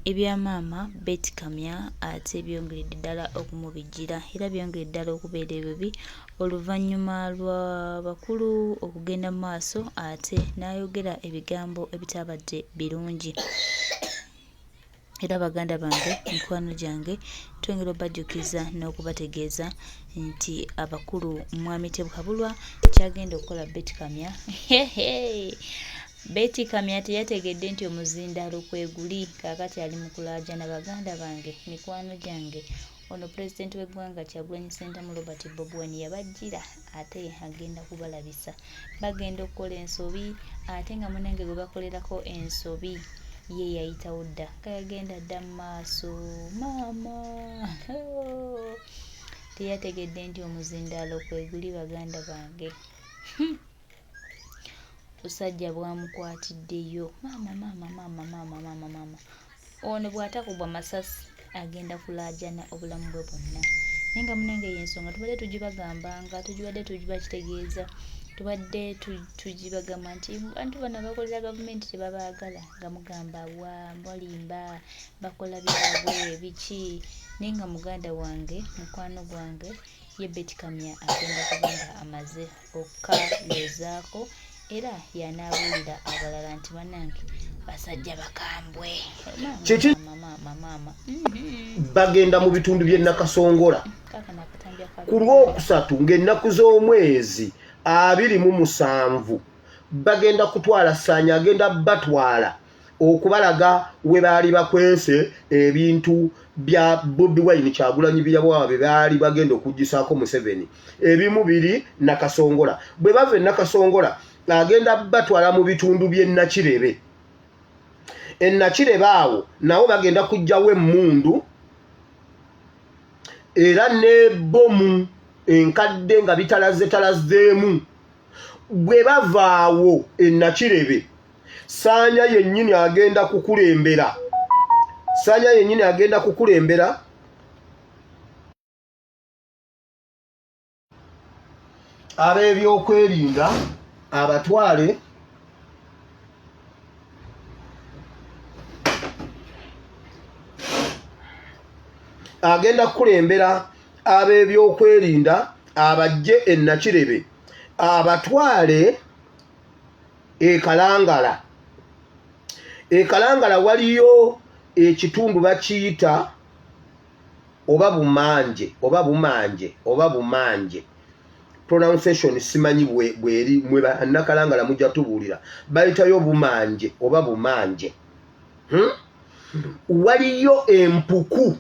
ebya maama Betty Kamya ate byongeredde ddala okumubijjira era byongeredde ddala okubeera ebibi oluvannyuma lwa bakulu okugenda mu maaso ate n'ayogera ebigambo ebitabadde birungi. Era baganda bange mikwano gyange twongera obajjukiza n'okubategeeza nti abakulu mwami Tebukabulwa kyagenda okukola Betty Kamya Betty Kamya teyategedde nti omuzindaalo kweguli kaakati ali mu kulaajana. Baganda bange mikwano gyange ono pulezidenti w'eggwanga Kyagulanyi Ssentamu Robert Bobi Wine yabajjira ate agenda kubalabisa. Bagenda okukola ensobi ate nga munange gwe bakolerako ensobi ye yayitawo dda kayagenda dda mu maaso. Maama teyategedde nti omuzindaalo kweguli. Baganda bange busajja bwamukwatiddeyo. Maama ono bw'atakubwa masasi agenda kulaajana obulamu bwe bwonna. Naye nga munange y'ensonga tubadde tugibagambanga, tugibadde tugibakitegeeza, tubadde tugibagamba nti bantu bano abakolera gavumenti tebabaagala, nga mugamba balimba bakola byabwe biki. Naye nga muganda wange mukwano gwange ye Betty Kamya agenda kuba nga amaze okukalozaako era yanaabuulira abalala nti bannange basajja bakambwe. Maama bagenda mu bitundu by'e Nakasongola ku Lwokusatu ng'ennaku z'omwezi 27 bagenda kutwala Ssaanya agenda batwala okubalaga we baali bakwese ebintu bya Bobi Wine Kyagulanyi byabwa be baali bagenda okugisaako Museveni. Ebimu biri Nakasongola. Bwe bava e Nakasongola agenda batwala mu bitundu by'e Nakirebe. E Nakirebe awo nawo bagenda kujjawo emmundu era ne bomu enkadde nga bitalazeemu. Bwe bavaawo e Nakirebe Ssaanya yennyini agenda kukulembera. Ssaanya yennyini agenda kukulembera ab'ebyokwerinda abatwale agenda kukulembera ab'ebyokwerinda abajje e Nakirebe abatwale e Kalangala. E Kalangala waliyo ekitundu bakiyita oba Bumanje pronunciation simanyi bweri mwe Nakalangala mujja tubuulira bayitayo Bumanje oba Bumanje. Waliyo empuku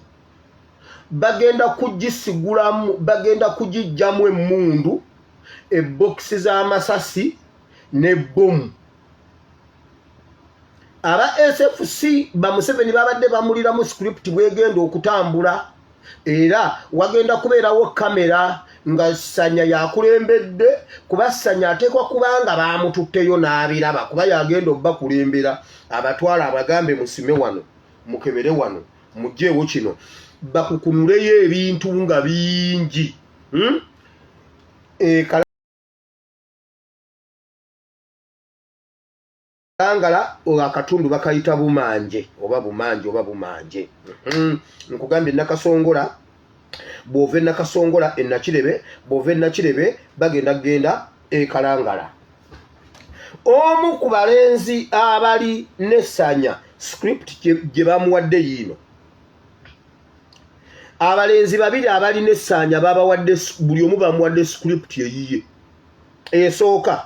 bagenda kugisigulamu, bagenda kugijjamu emmundu, ebokisi z'amasasi ne bomu. Aba SFC ba Museveni babadde bamuliramu script bwegenda okutambula era wagenda kubeerawo kamera nga Ssaanya yakulembedde kuba Ssaanya ateekwa kubanga baamututteyo n'abiraba kuba yagenda obbakulembera abatwala abagambe musime wano mukebere wano mugjeewo kino bakukunuleyo ebintu nga bingi. Kalangala akatundu bakayita Bumanje. Nkugambye Nakasongola bw'ova e Nakasongola e Nakirebe, bw'ova e Nakirebe bagenda e Kalangala. Omu ku balenzi abali ne Ssaanya script gye bamuwadde yino, abalenzi babiri abali ne Ssaanya babawadde buli omu bamuwadde script eyiye esooka.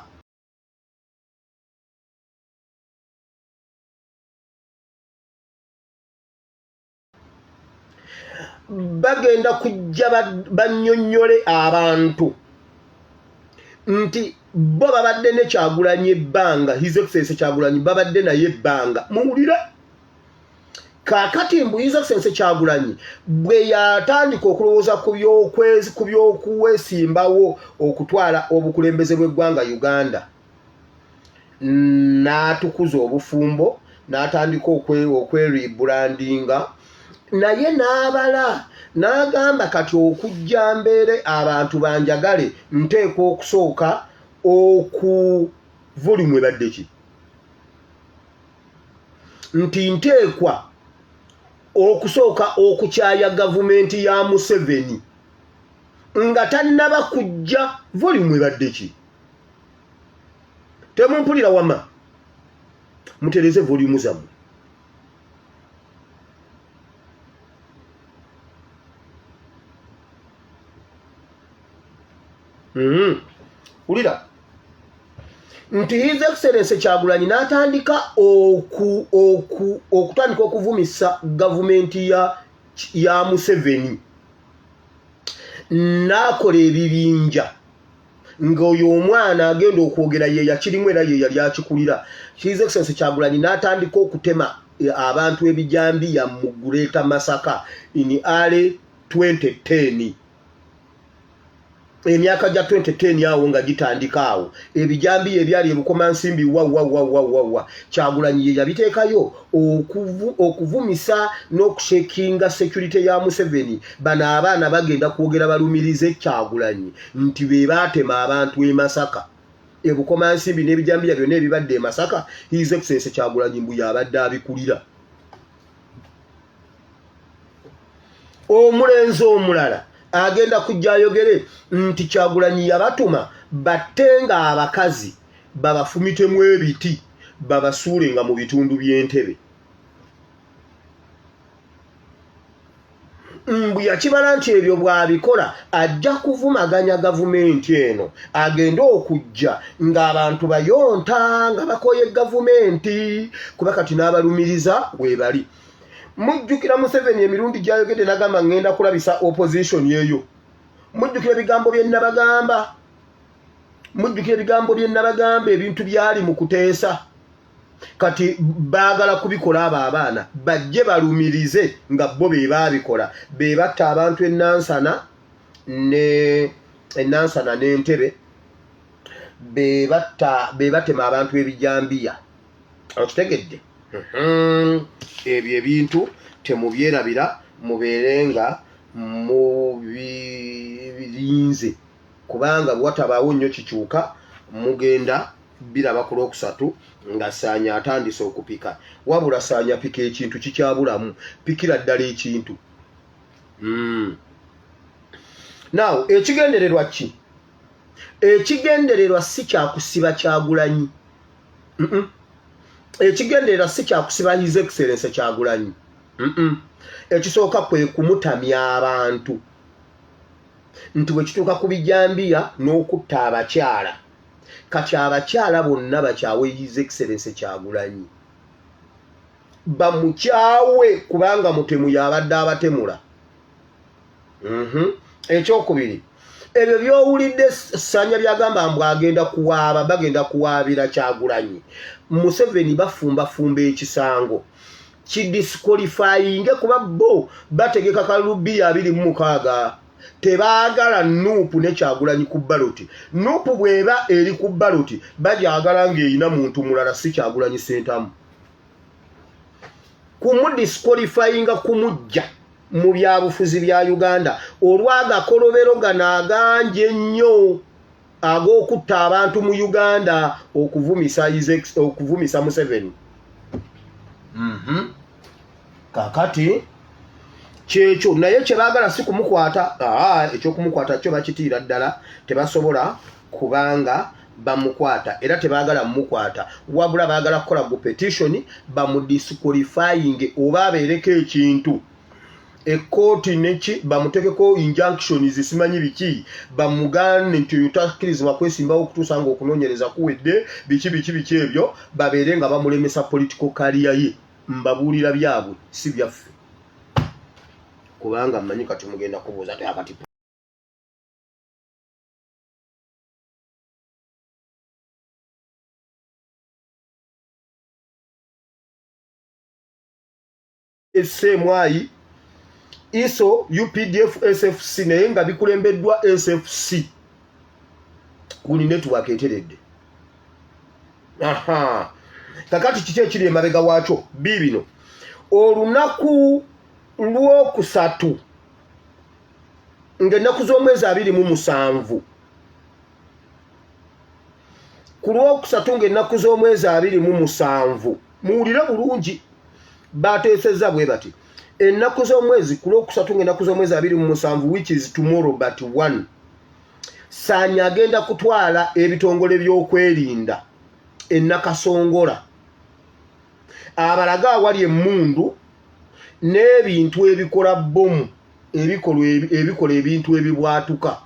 Bagenda kujja bannyonnyole abantu nti bo babadde ne Kyagulanyi ebbanga, His Excellency Kyagulanyi babadde naye ebbanga. Muwulire kaakati mbu His Excellency Kyagulanyi bwe yatandika okulowooza ku by'okuwesimbawo okutwala obukulembeze bw'eggwanga Uganda, n'atukuza obufumbo n'atandika okweribbrandinga, naye n'abala n'agamba kati okujja mbeere abantu banjagale nteekwa okusooka volume ebadde ki nti nteekwa okusooka okukyaya gavumenti ya Museveni nga tannaba kujja volume ebadde ki temumpulira wama mutereze volume zammwe ulira nti His Excellency Kyagulanyi n'atandika okutandika okuvumisa gavumenti ya Museveni n'akola ebibinja ng'oyo omwana agenda okwogera ye yakirimu era ye yali akikulira. His Excellency Kyagulanyi n'atandika okutema abantu ebijambiya mu Greater Masaka in early 2010 emyaka ja 2010 awo nga gitandika awo ebijambiya ebyali ebukomansimbi wa Kyagulanyi ye yabiteekayo okuvumisa n'okushekinga security ya Museveni bano abaana bagenda kwogera balumirize Kyagulanyi nti be baatema abantu e Masaka ebukomansimbi n'ebijambiya byonna ebibadde e Masaka His Excellency Kyagulanyi mbu yabadde abikulira. Omulenzi omulala agenda kujja ayogere nti Kyagulanyi yabatuma battenga abakazi babafumitemu ebiti babasuulenga mu bitundu by'entebe. Mbu yakibala nti ebyo bw'abikola ajja kuvumaganya gavumenti eno agenda okujja ng'abantu bayonta nga bakoye gavumenti kuba kati n'abalumiriza webali. Mujjukira Museveni emirundi gyayogedde n'agamba ngenda kulabisa opposition yeyo. Mujjukira ebigambo bye nabagamba. Mujjukira ebigambo bye nabagamba ebintu byali mu kuteesa. Kati baagala kubikola abo abaana bajje balumirize nga bo be baabikola be batta abantu Enansana n'Entebe be batema abantu ebijambiya. Okitegedde? Ebyo ebintu temubyerabira mubeerenga mu birinze kubanga bwatabaawo nnyo kikyuka mugenda biraba ku Lwokusatu nga Saanya atandise okupika wabula Saanya pika ekintu kikyabulamu pikira ddala ekintu. Now ekigendererwa ki? Ekigendererwa si kyakusiba Kyagulanyi. Ekigendererwa si kyakusiba His Excellency Kyagulanyi. Ekisooka kwe kumutamya abantu nti bwe kituuka ku bijambiya n'okutta abakyala kati abakyala bonna bakyawe His Excellency Kyagulanyi bamukyawe kubanga mutemu yabadde abatemula. Ekyokubiri ebyo byowulidde Saanya byagamba mbu agenda kuwaaba bagenda kuwaabira Kyagulanyi. Museveni bafumbafumba ekisango kidisqualifying kuba bo bategeka kalubi 26 tebaagala Nuupu ne Kyagulanyi ku baloti. Nuupu bweba eri ku baloti bajagala ng'erina muntu mulala si Kyagulanyi sentamu. Kumudisqualifying kumujja mu byabufuzi bya Uganda olw'agakolobero gano aganje nnyo ag'okutta abantu mu Uganda okuvumisa Museveni. Kakati kyekyo naye kyebaagala si kumukwata. Ekyokumukwata kyo bakitiira ddala tebasobola kubanga bamukwata era tebaagala mumukwata wabula baagala kukola gu petition bamudisqualifying oba abeereko ekintu ekkooti neki bamutekeko injunction zisimanyi biki bamugane nti yotakkirizibwa kwesimbawo okutuusa nga okunoonyereza kuwedde biki ebyo babeere nga bamulemesa political career ye. Mbabuulira byabwe si byaffe kubanga mmanyi kati mugenda kubuuza akati SMY ISO UPDF SFC naye nga bikulembeddwa SFC kuni network eteredde. Kakati kiki ekiri emabega waakyo bibino olunaku Lwokusatu ng'ennaku z'omwezi 27 ku Lwokusatu ng'ennaku z'omwezi 27 muwulire bulungi bateesezza bwe bati ennaku z'omwezi ku lwokusatu ng'ennaku z'omwezi 27 which is tomorrow but 1 Sanya agenda kutwala ebitongole by'okwerinda ennakasongola abalaga awali emmundu n'ebintu ebikola bomu ebikola ebintu ebibwatuka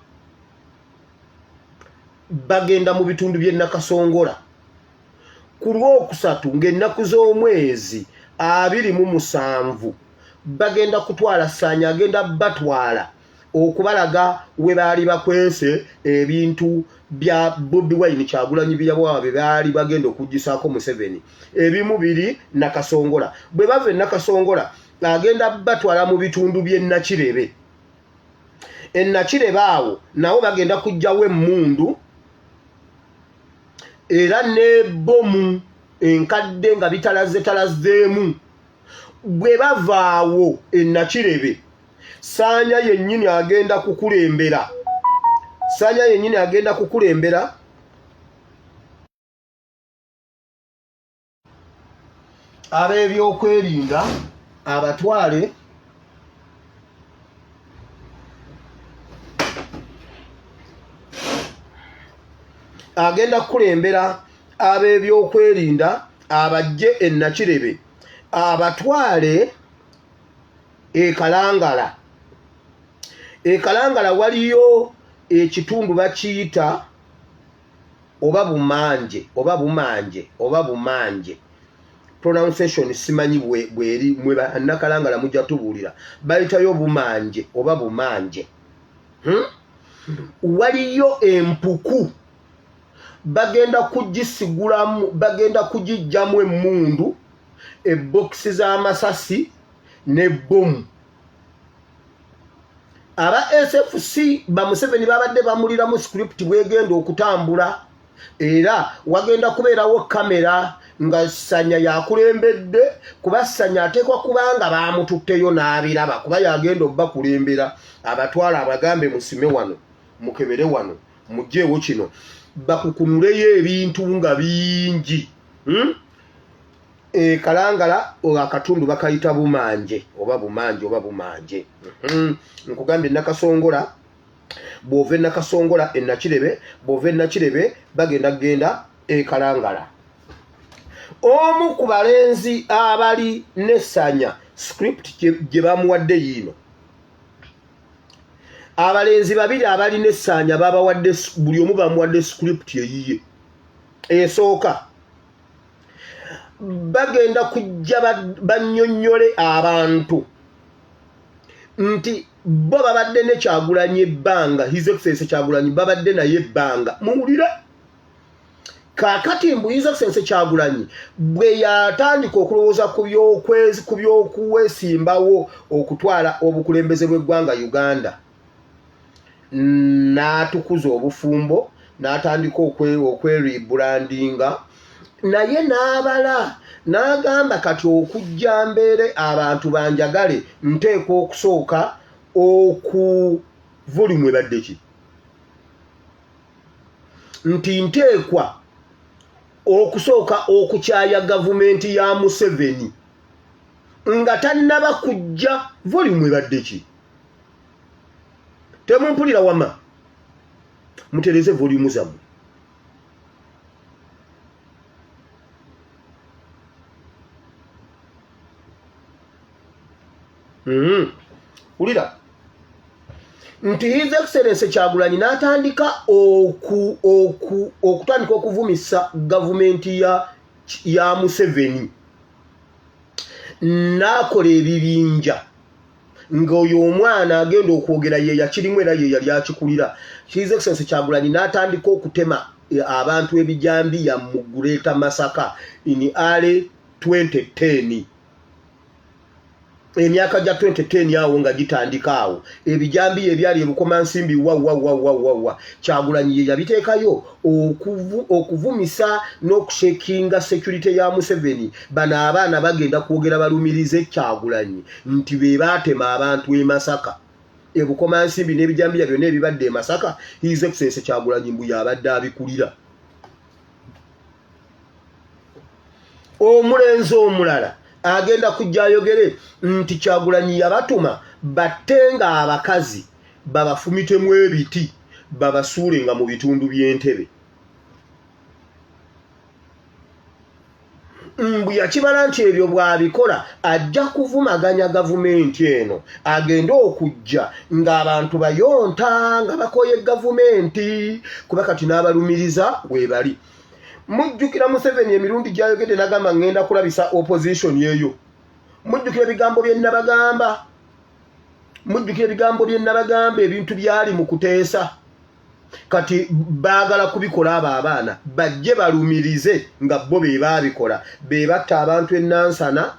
bagenda mu bitundu by'ennakasongola ku lwokusatu ng'ennaku z'omwezi 27 bagenda kutwala Sanya agenda batwala okubalaga we baali bakwese ebintu bya Bobi Wine Kyagulanyi byabwe baali bagenda okugisaako Museveni ebimu biri Nakasongola bwe bave Nakasongola agenda batwala mu bitundu by'e Nakirebe Nakirebe awo nawo bagenda kujjawo emmundu era ne bomu enkadde nga bitalazeemu bwe bavaawo Nakirebe Sanya yennyini agenda kukulembera ab'ebyokwerinda abatwale agenda kukulembera ab'ebyokwerinda abajje e Nakirebe abatwale Kalangala waliyo ekitundu bakiyita oba bumanje pronunciation simanyi bweri mwe Nakalangala mujja tubuulira bayitayo bumanje oba bumanje waliyo empuku bagenda kugisigulamu bagenda kugijjamu emmundu ebokisi z'amasasi ne bomu aba SFC Museveni babadde bamuliramu script bwegenda okutambula era wagenda kubeerawo kamera nga Sanya yakulembedde kuba Sanya ateekwa kubanga baamututteyo n'abiraba kuba yagenda obbakulembera abatwala abagambe musime wano mukebere wano mugjeewo kino bakukunuleyo ebintu nga bingi Kalangala akatundu bakayita bumanje nkugambye Nakasongola bw'ova Nakasongola e Nakirebe bw'ova Nakirebe bagenda Kalangala omu ku balenzi abali ne Sanya script gye bamuwadde yino abalenzi babiri abali ne Sanya babawadde buli omu bamuwadde script eyiye esooka bagenda kujja bannyonnyole abantu nti bo babadde ne Kyagulanyi ebbanga His Excellency Kyagulanyi babadde naye ebbanga muwulire kaakati mbu His Excellency Kyagulanyi bwe yatandika okulowooza ku by'okuwesimbawo okutwala obukulembeze bw'eggwanga Uganda n'atukuza obufumbo n'atandika okwerebrandinga naye n'abala n'agamba kati okujja mbeere abantu banjagale nteekwa okusooka volume ebadde ki nti nteekwa okusooka okukyaya gavumenti ya Museveni nga tannaba kujja volume ebadde ki temumpulira wama mutereze volume zammwe ulira nti His Excellency Kyagulanyi n'atandika okutandika okuvumisa gavumenti ya Museveni n'akola ebibinja ng'oyo omwana agenda okwogera ye yakirimu era ye yali akikulira His Excellency Kyagulanyi n'atandika okutema abantu ebijambiya mu Greater Masaka in early 2010 emyaka ja 2010 awo nga gitandika awo ebijambi ebyali ebukomansimbi wa Kyagulanyi ye yabiteekayo okuvumisa n'okushekinga security ya Museveni bano abaana bagenda kwogera balumirize Kyagulanyi nti be baatema abantu e Masaka ebukomansimbi n'ebijambi byonna ebibadde e Masaka His Excellency Kyagulanyi mbu yabadde abikulira omulenzi omulala agenda kujja ayogere nti Kyagulanyi yabatuma battenga abakazi babafumitemu ebiti babasuulenga mu bitundu by'Entebbe. Mbu yakibala nti ebyo bw'abikola ajja kuvumaganya gavumenti eno agenda okujja ng'abantu bayonta nga bakoye gavumenti kuba kati n'abalumiriza webali. Mujjukira Museveni emirundi gy'ayogedde n'agamba ngenda kulabisa opposition yeeyo. Mujjukira ebigambo bye nabagamba. Mujjukira ebigambo bye nabagamba ebintu byali mu kuteesa. Kati baagala kubikola abo abaana bajje balumirize nga bo be baabikola be batta abantu ennansana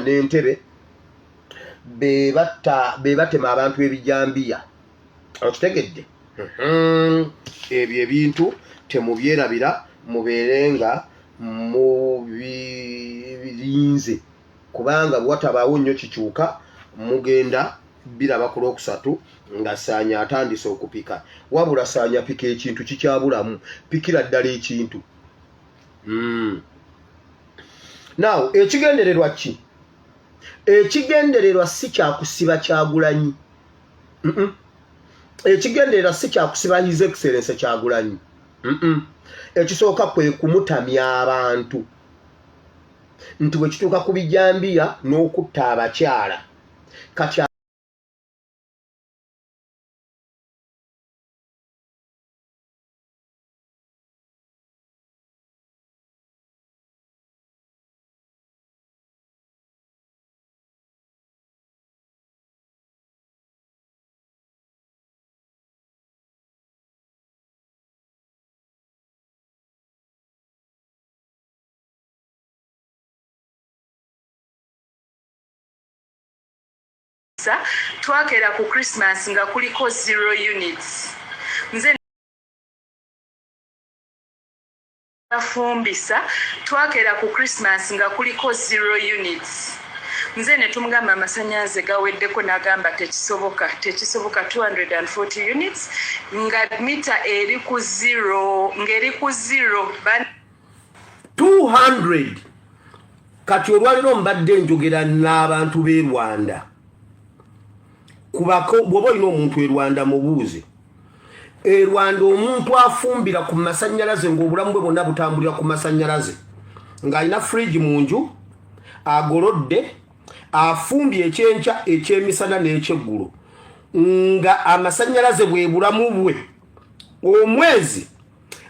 n'Entebbe be batema abantu ebijambiya. Okitegedde? Ebyo ebintu temubyerabira mubeerenga mu birinze kubanga bwatabaawo nnyo kikyuka mugenda biraba ku Lwokusatu nga Ssaanya atandise okupika. Wabula Ssaanya pika ekintu kikyabulamu, pikira ddala ekintu. Now ekigendererwa ki? Ekigendererwa si kyakusiba Kyagulanyi. Ekigendererwa si kyakusiba His Excellency Kyagulanyi. Ekisooka kwe kumutamya abantu nti bwe kituuka ku bijambiya n'okutta abakyala. Kati twakera ku Christmas nga kuliko 0 units. Nze bafumbisa twakera ku Christmas nga kuliko 0 units. Nze ne tumugamba amasannyalaze gaweddeko n'agamba tekisoboka 240 units nga mita eri ku 0 ngeri ku 0 200. Kati olwaliro mbadde njogera n'abantu b'e Rwanda kubako bwoba olina omuntu e Rwanda mubuuze. E Rwanda omuntu afumbira ku masannyalaze ng'obulamu bwe bwonna butambulira ku masannyalaze ng'alina fridge mu nju agolodde afumbye ekyenkya ekyemisana n'ekyeggulo nga amasannyalaze bwe bulamu bwe omwezi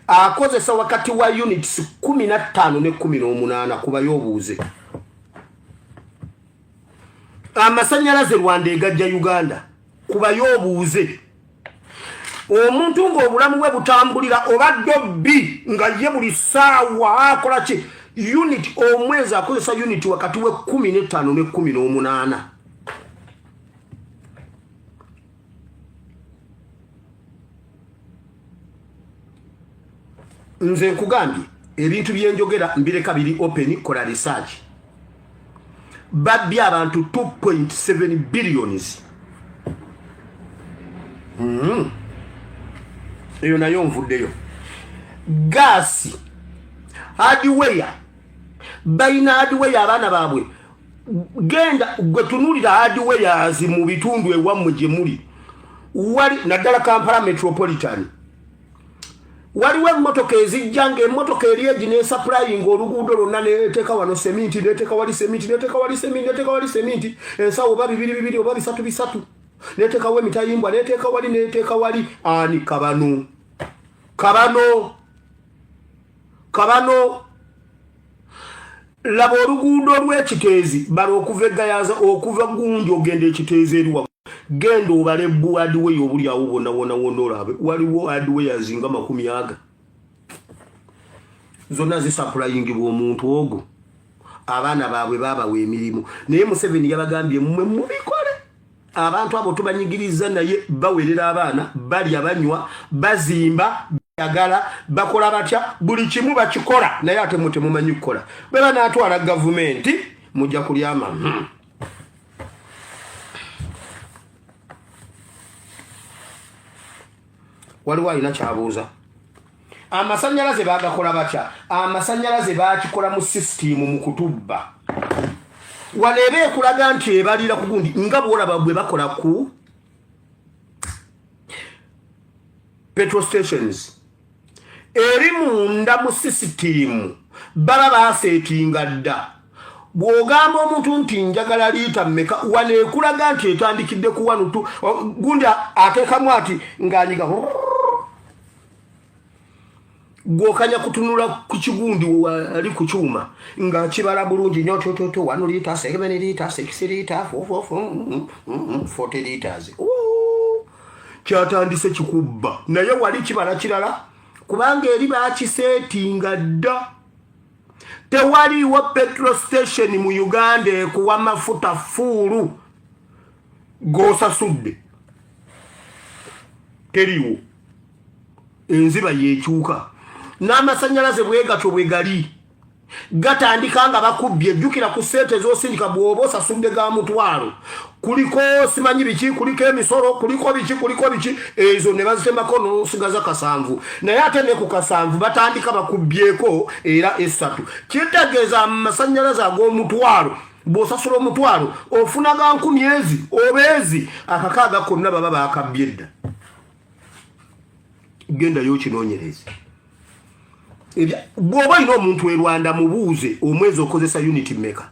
akozesa wakati wa units 15 ne 18 kubayo obuuze. Amasannyalaze Rwanda egajja Uganda kubayo obuuze. Omuntu ng'obulamu bwe butambulira obadde bbi nga ye buli ssaawa akola ki unit omwezi akozesa unit wakati we 15 ne 18. Nze nkugambye ebintu byenjogera mbireka biri open, kola research. Babbye abantu 2.7 billions. Eyo nayo nvuddeyo. Gaasi hardware bayina hardware abaana baabwe genda gwe tunulira hardware mu bitundu ewammwe gye muli wali naddala Kampala Metropolitan waliwo emmotoka ezijja ng'emmotoka eri egi n'esupplying oluguudo lwonna neeteeka wano seminti neeteeka wali seminti neeteeka wali seminti neeteeka wali seminti ensawo oba 2 oba 3 neeteekawo emitayimbwa neeteeka wali ani kabano laba oluguudo lw'ekiteezi bala okuva egayaza okuva Gunjo ogenda ekiteezi eriwa genda obale hardware obuli awo bonna olabe waliwo hardware zinga 10 zonna zisupplying bw'omuntu ogwo abaana baabwe babawa emirimu naye Museveni yabagambye mmwe mubikole. Abantu abo tubanyigiriza naye bawerera abaana balya banywa bazimba yagala bakola batya buli kimu bakikola naye ate mutemumanyi kukola bwe banaatwala gavumenti mujja kulyama. Waliwo alina kyabuuza amasanyalaze bagakola batya amasanyalaze bakikola mu system mu kutubba walebe ekulaga nti ebalira ku gundi nga bwolaba bwe bakola ku petrol stations eri munda mu system baba basetinga dda bw'ogamba omuntu nti njagala liita mmeka wano ekulaga nti etandikidde ku wano tu gundi ateekamu ati ng'anyiga gwokanya kutunula ku kigundi ali ku kyuma nga kibala bulungi nnyo toto 1 litre 7 litre 6 litre 40 litres kyatandise kikubba naye wali kibala kirala kubanga eri bakiseetinga dda tewaliwo petrol station mu Uganda ekuwa mafuta fuulu g'osasudde teriwo enziba yekyuka n'amasanyalaze bwegatyo bwe gali gatandika nga bakubbye ejjukira ku ssente z'osindika bw'oba osasudde ga mutwalo kuliko simanyi biki kuliko emisolo kuliko biki ezo ne bazitemako n'osigaza kasanvu naye ate ne ku kasanvu batandika bakubbyeko era essatu kitegeeza amasanyalaze ag'omutwalo bw'osasula omutwalo ofunaga 10 ezi obeezi akakaaga konna baba bakabbye dda gendayo kinoonyereze bw'oba olina omuntu e Rwanda mubuuze omwezi okozesa unit mmeka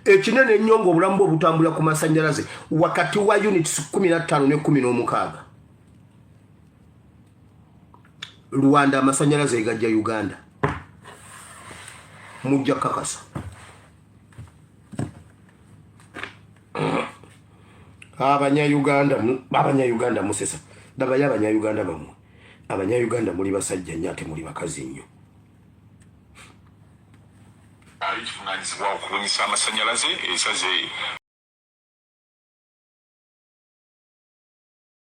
ekinene ennyo ng'obulamu bwe butambula ku masanyalaze wakati wa units 15 ne 16 Rwanda amasanyalaze gajja Uganda mujja kakasa abanya-Uganda musesa dabayo abanya-Uganda bamwe abanya-Uganda muli basajja nnyo ate muli bakazi nnyo alikifunanyizibwa okubunyisa amasanyalaze esaze